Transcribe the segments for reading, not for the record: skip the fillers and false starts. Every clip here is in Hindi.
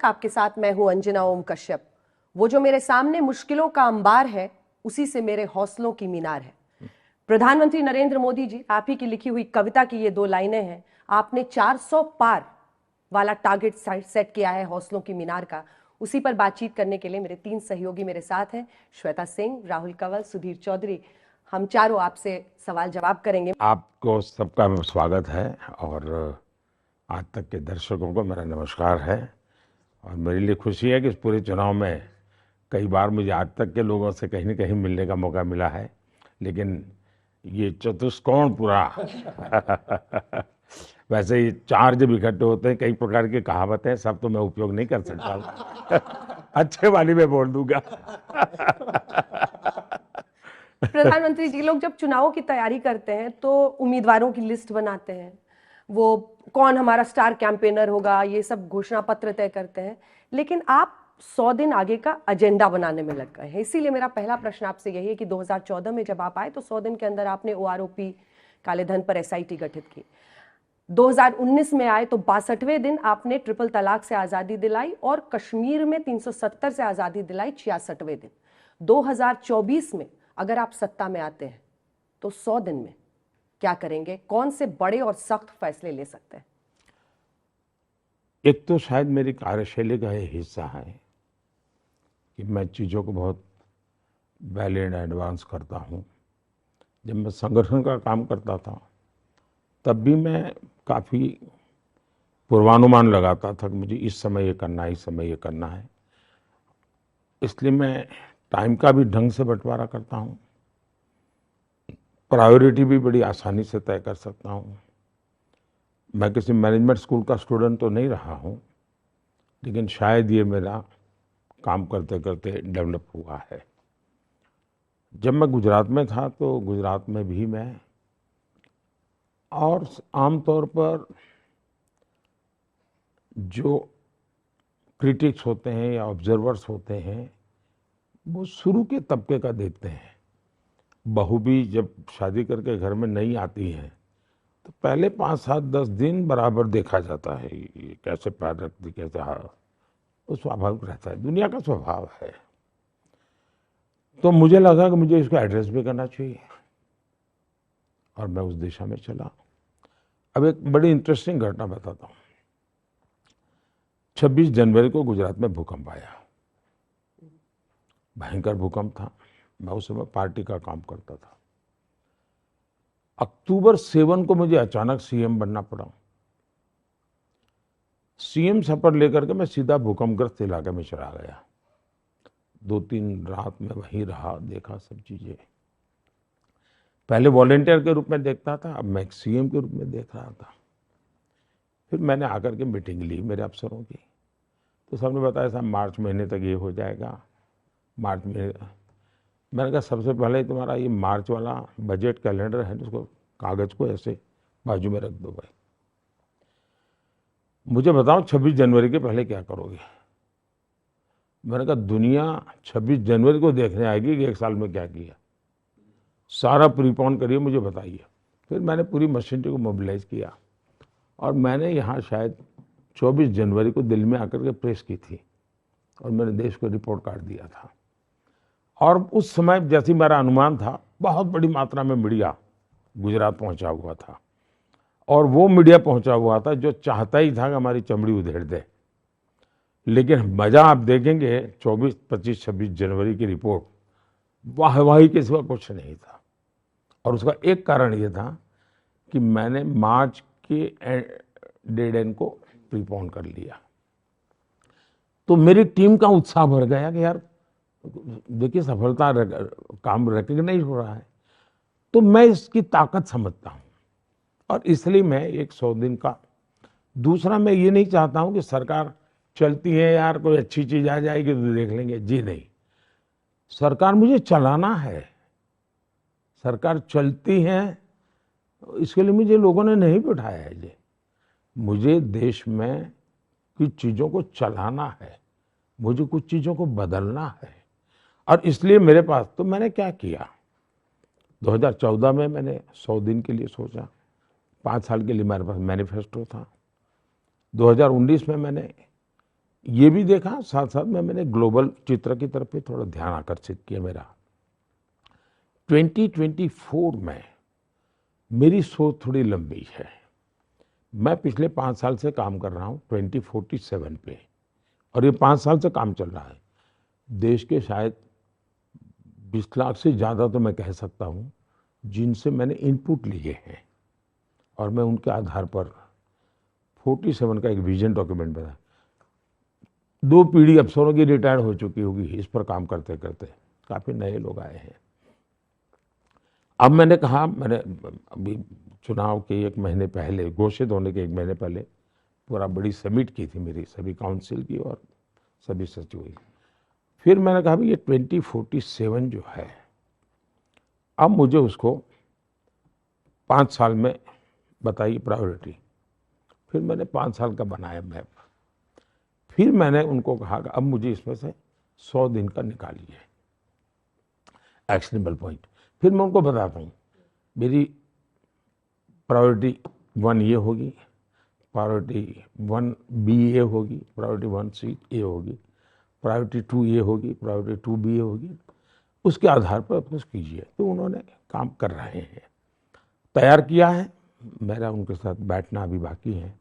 आपके साथ मैं हूं अंजना ओम कश्यप। वो जो मेरे सामने मुश्किलों का अंबार है, उसी से मेरे हौसलों की मीनार है। प्रधानमंत्री नरेंद्र मोदी जी, आप ही की लिखी हुई कविता की ये दो लाइनें हैं। आपने 400 पार वाला टारगेट सेट किया है हौसलों की मीनार का। उसी पर बातचीत करने के लिए मेरे तीन सहयोगी मेरे साथ हैं, श्वेता सिंह, राहुल कंवल, सुधीर चौधरी। हम चारों आपसे सवाल जवाब करेंगे। आपको सबका स्वागत है और आज तक के दर्शकों को मेरा नमस्कार है। और मेरे लिए खुशी है कि इस पूरे चुनाव में कई बार मुझे आज तक के लोगों से कहीं न कहीं मिलने का मौका मिला है, लेकिन ये चतुष्कोण पूरा वैसे ही चार जब इकट्ठे होते हैं कई प्रकार की कहावतें, सब तो मैं उपयोग नहीं कर सकता अच्छे वाली मैं बोल दूंगा प्रधानमंत्री जी, लोग जब चुनावों की तैयारी करते हैं तो उम्मीदवारों की लिस्ट बनाते हैं, वो कौन हमारा स्टार कैंपेनर होगा, ये सब घोषणा पत्र तय करते हैं। लेकिन आप 100 दिन आगे का एजेंडा बनाने में लग गए हैं। इसीलिए मेरा पहला प्रश्न आपसे यही है कि 2014 में जब आप आए तो 100 दिन के अंदर आपने OROP, काले धन पर SIT गठित की। 2019 में आए तो 62वें दिन आपने ट्रिपल तलाक से आजादी दिलाई और कश्मीर में 370 से आजादी दिलाई 66वें दिन। 2024 में अगर आप सत्ता में आते हैं तो 100 दिन में क्या करेंगे? कौन से बड़े और सख्त फैसले ले सकते हैं? एक तो शायद मेरी कार्यशैली का ये हिस्सा है कि मैं चीज़ों को बहुत वेल इन एडवांस करता हूँ। जब मैं संगठन का काम करता था तब भी मैं काफ़ी पूर्वानुमान लगाता था कि मुझे इस समय ये करना है, इस समय ये करना है। इसलिए मैं टाइम का भी ढंग से बंटवारा करता हूँ, प्रायोरिटी भी बड़ी आसानी से तय कर सकता हूँ। मैं किसी मैनेजमेंट स्कूल का स्टूडेंट तो नहीं रहा हूँ, लेकिन शायद ये मेरा काम करते करते डेवलप हुआ है। जब मैं गुजरात में था तो गुजरात में भी मैं और आमतौर पर जो क्रिटिक्स होते हैं या ऑब्जर्वर्स होते हैं वो शुरू के तबके का देखते हैं। बहू भी जब शादी करके घर में नहीं आती है तो पहले 5, 7, 10 दिन बराबर देखा जाता है, ये कैसे पैर रखती, कैसे हाँ, वो स्वाभाविक रहता है, दुनिया का स्वभाव है। तो मुझे लगा कि मुझे इसको एड्रेस भी करना चाहिए और मैं उस दिशा में चला। अब एक बड़ी इंटरेस्टिंग घटना बताता हूँ। 26 जनवरी को गुजरात में भूकंप आया, भयंकर भूकंप था। मैं उस समय पार्टी का काम करता था। अक्टूबर 7 को मुझे अचानक सीएम बनना पड़ा। सीएम शपथ लेकर के मैं सीधा भूकंपग्रस्त इलाके में चला गया। 2-3 रात में वहीं रहा, देखा सब चीजें। पहले वॉलेंटियर के रूप में देखता था, अब मैं एक सीएम के रूप में देख रहा था। फिर मैंने आकर के मीटिंग ली मेरे अफसरों की, तो सबने बताया साहब मार्च महीने तक ये हो जाएगा। मार्च में मैंने कहा सबसे पहले तुम्हारा ये मार्च वाला बजट कैलेंडर है, उसको कागज को ऐसे बाजू में रख दो भाई। मुझे बताओ 26 जनवरी के पहले क्या करोगे? मैंने कहा दुनिया 26 जनवरी को देखने आएगी कि एक साल में क्या किया। सारा प्रीपोन करिए, मुझे बताइए। फिर मैंने पूरी मशीनरी को मोबिलाइज किया और मैंने यहाँ शायद 24 जनवरी को दिल्ली में आकर के प्रेस की थी और मैंने देश को रिपोर्ट कार्ड दिया था। और उस समय जैसी मेरा अनुमान था, बहुत बड़ी मात्रा में मीडिया गुजरात पहुंचा हुआ था और वो मीडिया पहुंचा हुआ था जो चाहता ही था कि हमारी चमड़ी उधेड़ दे। लेकिन मजा आप देखेंगे 24, 25, 26 जनवरी की रिपोर्ट वाहवाही के सिवा कुछ नहीं था। और उसका एक कारण ये था कि मैंने मार्च के डेड एंड को प्रीपोन कर लिया। तो मेरी टीम का उत्साह बढ़ गया कि यार देखिए सफलता काम रिकग्नाइज हो रहा है। तो मैं इसकी ताकत समझता हूँ और इसलिए मैं एक 100 दिन का। दूसरा, मैं ये नहीं चाहता हूँ कि सरकार चलती है यार कोई अच्छी चीज आ जाएगी तो देख लेंगे, जी नहीं। सरकार मुझे चलाना है। सरकार चलती है, इसके लिए मुझे लोगों ने नहीं बिठाया है जी। मुझे देश में कुछ चीजों को चलाना है, मुझे कुछ चीजों को बदलना है। और इसलिए मेरे पास, तो मैंने क्या किया, 2014 में मैंने 100 दिन के लिए सोचा, 5 साल के लिए मेरे पास मैनिफेस्टो था। 2019 में मैंने ये भी देखा, साथ साथ में मैंने ग्लोबल चित्र की तरफ भी थोड़ा ध्यान आकर्षित किया मेरा। 2024 में मेरी सोच थोड़ी लंबी है। मैं पिछले 5 साल से काम कर रहा हूँ 2047 पे, और ये 5 साल से काम चल रहा है। देश के शायद 20 लाख से ज़्यादा तो मैं कह सकता हूँ जिनसे मैंने इनपुट लिए हैं, और मैं उनके आधार पर 47 का एक विजन डॉक्यूमेंट बनाया। 2 पीढ़ी अफसरों की रिटायर हो चुकी होगी इस पर काम करते करते, काफ़ी नए लोग आए हैं। अब मैंने कहा, मैंने अभी चुनाव के 1 महीने पहले, घोषित होने के 1 महीने पहले पूरा बड़ी समिट की थी मेरी सभी काउंसिल की और सभी सचिवों की। फिर मैंने कहा भाई ये 2047 जो है, अब मुझे उसको 5 साल में बताइए प्रायोरिटी। फिर मैंने 5 साल का बनाया मैप। फिर मैंने उनको कहा कि अब मुझे इसमें से 100 दिन का निकालिए एक्शनेबल पॉइंट। फिर मैं उनको बताता हूँ मेरी प्रायोरिटी 1 ये होगी, प्रायोरिटी 1B ये होगी, प्रायोरिटी 1C ये होगी, प्रायोरिटी 2 ये होगी, प्रायोरिटी 2B ये होगी। उसके आधार पर अपने कीजिए। तो उन्होंने काम कर रहे हैं, तैयार किया है। मेरा उनके साथ बैठना अभी बाकी है,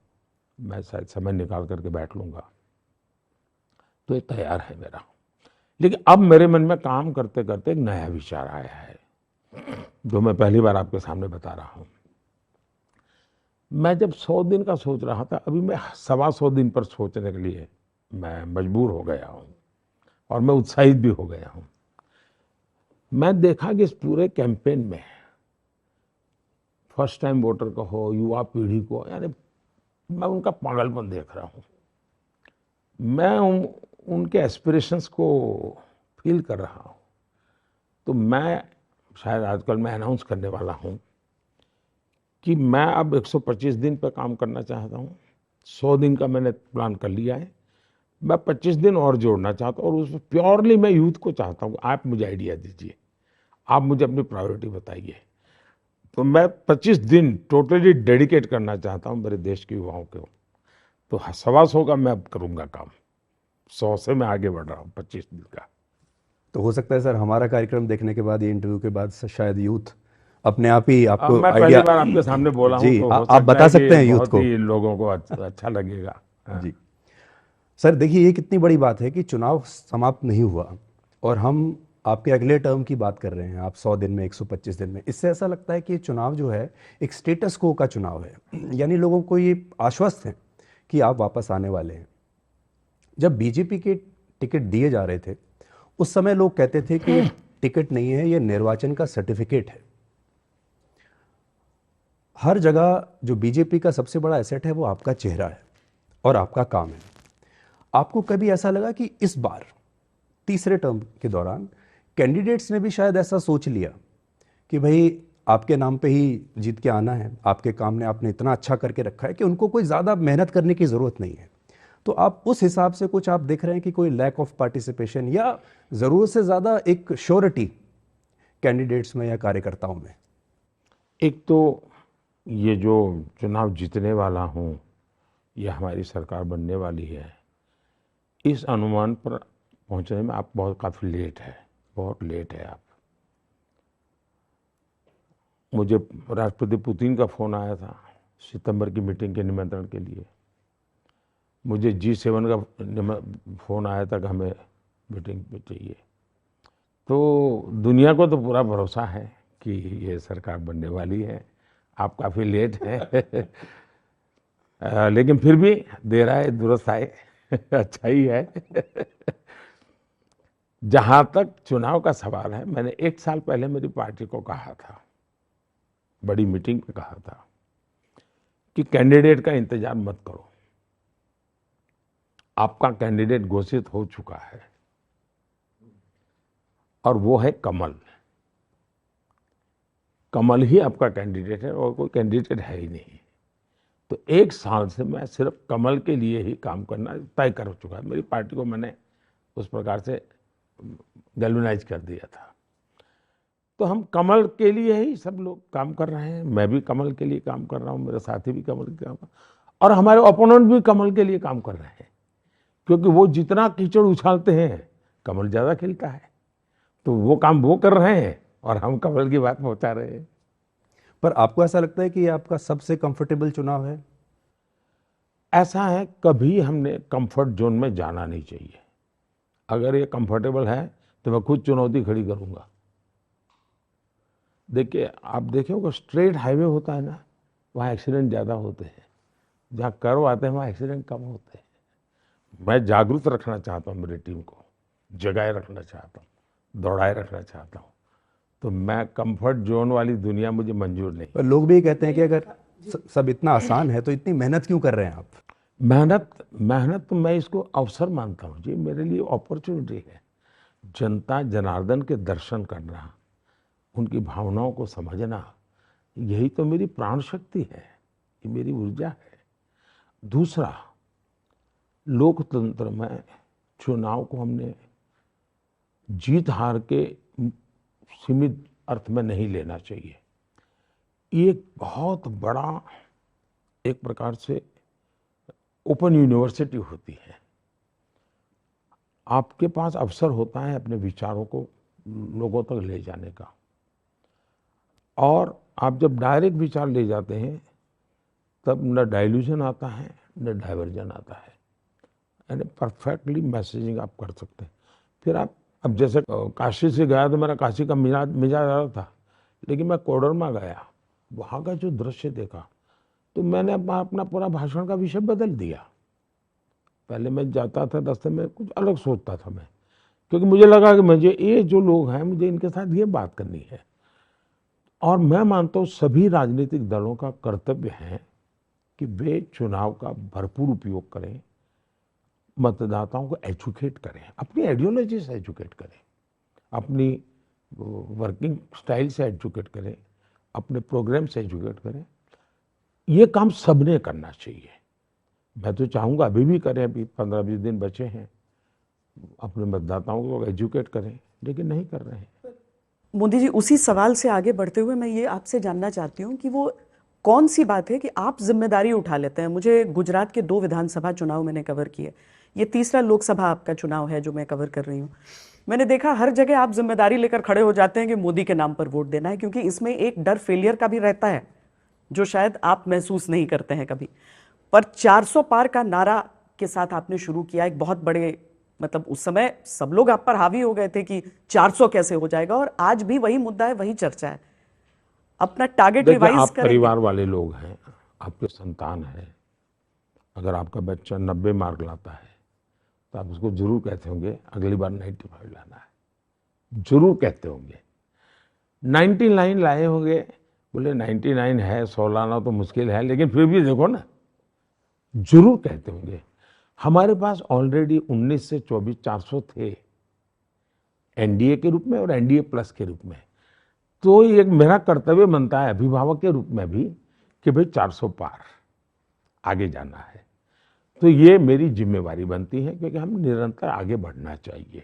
मैं शायद समय निकाल करके बैठ लूँगा। तो ये तैयार है मेरा। लेकिन अब मेरे मन में काम करते करते एक नया विचार आया है जो मैं पहली बार आपके सामने बता रहा हूँ। मैं जब 100 दिन का सोच रहा था, अभी मैं 125 दिन पर सोचने के लिए मैं मजबूर हो गया हूँ और मैं उत्साहित भी हो गया हूँ। मैं देखा कि इस पूरे कैंपेन में फर्स्ट टाइम वोटर को हो, युवा पीढ़ी को, यानी मैं उनका पागलपन देख रहा हूँ। मैं उनके एस्पिरेशंस को फील कर रहा हूँ। तो मैं शायद आजकल मैं अनाउंस करने वाला हूँ कि मैं अब 125 दिन पर काम करना चाहता हूँ। 100 दिन का मैंने प्लान कर लिया है, मैं 25 दिन और जोड़ना चाहता हूँ, और उसमें प्योरली मैं यूथ को चाहता हूँ। आप मुझे आइडिया दीजिए, आप मुझे अपनी प्रायोरिटी बताइए। तो मैं 25 दिन टोटली डेडिकेट करना चाहता हूँ मेरे देश के युवाओं को। तो 125 का मैं अब करूँगा काम, 100 से मैं आगे बढ़ रहा हूँ 25 दिन का। तो हो सकता है सर हमारा कार्यक्रम देखने के बाद, ये इंटरव्यू के बाद शायद यूथ अपने आप ही अब आपको मैं आइडिया, पहली बार आपके सामने बोला हूँ, जी तो हो आप सकता बता है सकते कि हैं यूथ बहुत को। ही लोगों को अच्छा लगेगा। हाँ। जी सर, देखिए ये कितनी बड़ी बात है कि चुनाव समाप्त नहीं हुआ और हम आपके अगले टर्म की बात कर रहे हैं। आप 100 दिन में, 125 दिन में, इससे ऐसा लगता है कि ये चुनाव जो है एक स्टेटस को का चुनाव है, यानी लोगों को ये आश्वस्त है कि आप वापस आने वाले हैं। जब बीजेपी के टिकट दिए जा रहे थे उस समय लोग कहते थे कि ये टिकट नहीं है, ये निर्वाचन का सर्टिफिकेट है। हर जगह जो बीजेपी का सबसे बड़ा एसेट है वो आपका चेहरा है और आपका काम है। आपको कभी ऐसा लगा कि इस बार तीसरे टर्म के दौरान कैंडिडेट्स ने भी शायद ऐसा सोच लिया कि भाई आपके नाम पे ही जीत के आना है, आपके काम ने आपने इतना अच्छा करके रखा है कि उनको कोई ज़्यादा मेहनत करने की ज़रूरत नहीं है? तो आप उस हिसाब से कुछ आप देख रहे हैं कि कोई लैक ऑफ पार्टिसिपेशन या ज़रूरत से ज़्यादा एक श्योरिटी कैंडिडेट्स में या कार्यकर्ताओं में? एक तो ये जो चुनाव जीतने वाला हूँ या हमारी सरकार बनने वाली है, इस अनुमान पर पहुंचने में आप काफ़ी लेट है, बहुत लेट है आप। मुझे राष्ट्रपति पुतिन का फ़ोन आया था सितंबर की मीटिंग के निमंत्रण के लिए। मुझे G7 का फ़ोन आया था कि हमें मीटिंग पे चाहिए। तो दुनिया को तो पूरा भरोसा है कि ये सरकार बनने वाली है। आप काफ़ी लेट हैं लेकिन फिर भी देर आए दुरुस्त आए अच्छा ही है जहाँ तक चुनाव का सवाल है, मैंने 1 साल पहले मेरी पार्टी को कहा था, बड़ी मीटिंग में कहा था कि कैंडिडेट का इंतजार मत करो, आपका कैंडिडेट घोषित हो चुका है और वो है कमल। कमल ही आपका कैंडिडेट है और कोई कैंडिडेट है ही नहीं। तो 1 साल से मैं सिर्फ कमल के लिए ही काम करना तय कर चुका है। मेरी पार्टी को मैंने उस प्रकार से गैल्वेनाइज कर दिया था। तो हम कमल के लिए ही सब लोग काम कर रहे हैं। मैं भी कमल के लिए काम कर रहा हूँ, मेरे साथी भी कमल के काम कर, और हमारे ओपोनेंट भी कमल के लिए काम कर रहे हैं। क्योंकि वो जितना कीचड़ उछालते हैं कमल ज्यादा खिलता है। तो वो काम वो कर रहे हैं और हम कमल की बात पहुंचा रहे हैं। पर आपको ऐसा लगता है कि ये आपका सबसे कंफर्टेबल चुनाव है? ऐसा है, कभी हमने कंफर्ट जोन में जाना नहीं चाहिए। अगर ये कंफर्टेबल है तो मैं खुद चुनौती खड़ी करूंगा। देखिए, आप देखिए स्ट्रेट हाईवे होता है ना, वहाँ एक्सीडेंट ज़्यादा होते हैं। जहाँ कर्व आते हैं वहाँ एक्सीडेंट कम होते हैं। मैं जागरूक रखना चाहता हूँ मेरी टीम को, जगाए रखना चाहता हूँ, दौड़ाए रखना चाहता हूँ। तो मैं कंफर्ट जोन वाली दुनिया मुझे मंजूर नहीं। पर लोग भी ये कहते हैं कि अगर सब इतना आसान है तो इतनी मेहनत क्यों कर रहे हैं आप? मेहनत तो मैं इसको अवसर मानता हूँ जी, मेरे लिए अपॉर्चुनिटी है। जनता जनार्दन के दर्शन करना, उनकी भावनाओं को समझना, यही तो मेरी प्राण शक्ति है, ये मेरी ऊर्जा है। दूसरा, लोकतंत्र में चुनाव को हमने जीत हार के सीमित अर्थ में नहीं लेना चाहिए। ये एक बहुत बड़ा, एक प्रकार से ओपन यूनिवर्सिटी होती है। आपके पास अवसर होता है अपने विचारों को लोगों तक ले जाने का, और आप जब डायरेक्ट विचार ले जाते हैं तब न डाइल्यूजन आता है न डाइवर्जन आता है, यानी परफेक्टली मैसेजिंग आप कर सकते हैं। फिर आप, अब जैसे काशी से गया तो मेरा काशी का मिजाज आ रहा था, लेकिन मैं कोडरमा गया, वहाँ का जो दृश्य देखा तो मैंने अपना पूरा भाषण का विषय बदल दिया। पहले मैं जाता था रास्ते में कुछ अलग सोचता था मैं, क्योंकि मुझे लगा कि मुझे ये जो लोग हैं मुझे इनके साथ ये बात करनी है। और मैं मानता हूँ सभी राजनीतिक दलों का कर्तव्य है कि वे चुनाव का भरपूर उपयोग करें, मतदाताओं को एजुकेट करें, अपनी आइडियोलॉजी से एजुकेट करें, अपनी वर्किंग स्टाइल से एजुकेट करें, अपने प्रोग्राम से एजुकेट करें। ये काम सबने करना चाहिए। मैं तो चाहूँगा अभी भी करें, अभी 15-20 दिन बचे हैं, अपने मतदाताओं को एजुकेट करें, लेकिन नहीं कर रहे हैं। मोदी जी, उसी सवाल से आगे बढ़ते हुए मैं ये आपसे जानना चाहती हूँ कि वो कौन सी बात है कि आप जिम्मेदारी उठा लेते हैं। मुझे गुजरात के 2 विधानसभा चुनाव मैंने कवर किए, ये तीसरा लोकसभा आपका चुनाव है जो मैं कवर कर रही हूँ। मैंने देखा हर जगह आप जिम्मेदारी लेकर खड़े हो जाते हैं कि मोदी के नाम पर वोट देना है, क्योंकि इसमें एक डर फेलियर का भी रहता है जो शायद आप महसूस नहीं करते हैं कभी। पर 400 पार का नारा के साथ आपने शुरू किया, एक बहुत बड़े, मतलब उस समय सब लोग आप पर हावी हो गए थे कि 400 कैसे हो जाएगा, और आज भी वही मुद्दा है, वही चर्चा है। अपना टारगेट रिवाइज आप करेंगे? परिवार वाले लोग हैं, आपके संतान है, अगर आपका बच्चा 90 मार्क लाता है तो आप उसको जरूर कहते होंगे अगली बार 95 लाना है, जरूर कहते होंगे। 99 लाए होंगे, बोले 99 है, 100 लाना तो मुश्किल है, लेकिन फिर भी देखो ना, जरूर कहते होंगे। हमारे पास ऑलरेडी 19 से 24 400 थे, एनडीए के रूप में और एनडीए प्लस के रूप में। तो एक मेरा कर्तव्य बनता है अभिभावक के रूप में भी कि भाई 400 पार आगे जाना है। तो ये मेरी जिम्मेवारी बनती है, क्योंकि हम निरंतर आगे बढ़ना चाहिए।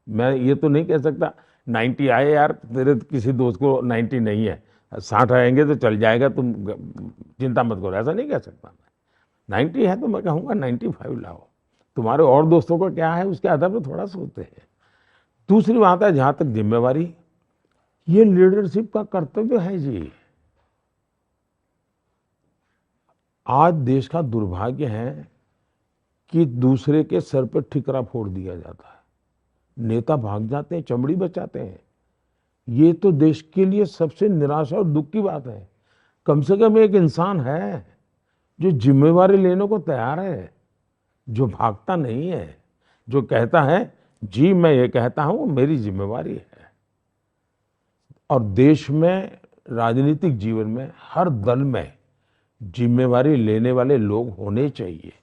मैं ये तो नहीं कह सकता 90 आए यार, तेरे किसी दोस्त को 90 नहीं है, 60 आएंगे तो चल जाएगा, तुम चिंता मत करो, ऐसा नहीं कह सकता मैं। 90 है तो मैं कहूँगा 95 लाओ। तुम्हारे और दोस्तों को क्या है उसके आधार पर थोड़ा सोचते हैं। दूसरी बात है, जहाँ तक जिम्मेवारी, ये लीडरशिप का कर्तव्य है जी। आज देश का दुर्भाग्य है कि दूसरे के सर पर ठिकरा फोड़ दिया जाता है, नेता भाग जाते हैं, चमड़ी बचाते हैं। ये तो देश के लिए सबसे निराशा और दुख की बात है। कम से कम एक इंसान है जो जिम्मेवारी लेने को तैयार है, जो भागता नहीं है, जो कहता है जी मैं ये कहता हूं, मेरी जिम्मेवारी है। और देश में, राजनीतिक जीवन में, हर दल में जिम्मेवारी लेने वाले लोग होने चाहिए।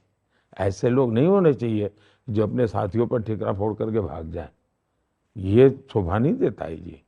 ऐसे लोग नहीं होने चाहिए जो अपने साथियों पर ठिकरा फोड़ करके भाग जाए। ये शोभा नहीं देता है जी।